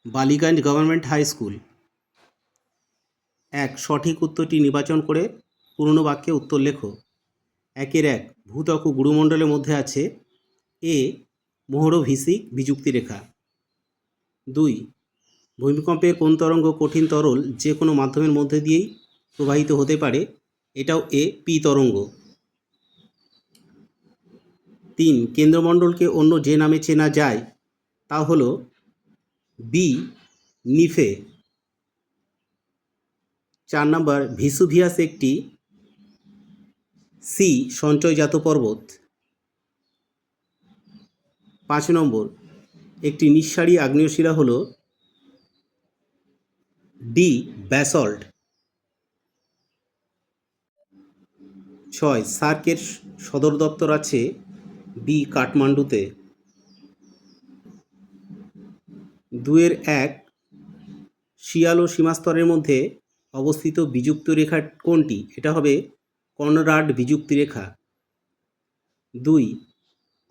Ballygunge government high school. এক, সঠিক উত্তরটি নির্বাচন করে পূর্ণ বাক্যে উত্তর লেখো। 1-1 ভূত্বক ও গুরুমণ্ডলের মধ্যে আছে এ মোহরভিসিক বিযুক্তি রেখা। 2, ভূমিকম্পের কোন তরঙ্গ কঠিন তরল যে কোনো মাধ্যমের মধ্যে দিয়েই প্রবাহিত হতে পারে, এটাও পি তরঙ্গ। 3, কেন্দ্রমণ্ডলকে অন্য যে নামে চেনা যায় তা হলো বি নিফে। 4 নম্বর, ভিসুভিয়াস একটি সি সঞ্চয়জাত পর্বত। 5 নম্বর, একটি নিঃসারী আগ্নেয়শিলা হল ডি ব্যাসল্ট। 6, সার্কের সদর দপ্তর আছে বি কাঠমান্ডুতে। 2-1 শিয়াল ও সীমাস্তরের মধ্যে অবস্থিত বিযুক্ত রেখা কোনটি? এটা হবে কনরাড বিযুক্তি রেখা। 2,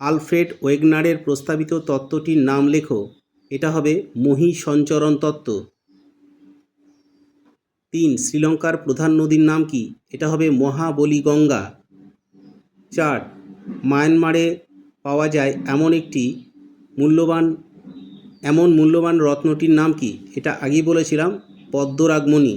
আলফ্রেড ওয়েগনারের প্রস্তাবিত তত্ত্বটির নাম লেখো। এটা হবে মহী সঞ্চরণ তত্ত্ব। 3, শ্রীলঙ্কার প্রধান নদীর নাম কি? এটা হবে মহাবলীগঙ্গা। 4, মায়ানমারে পাওয়া যায় এমন মূল্যবান রত্নটির নাম কি? এটা আগেই বলেছিলাম, পদ্মরাগমণি।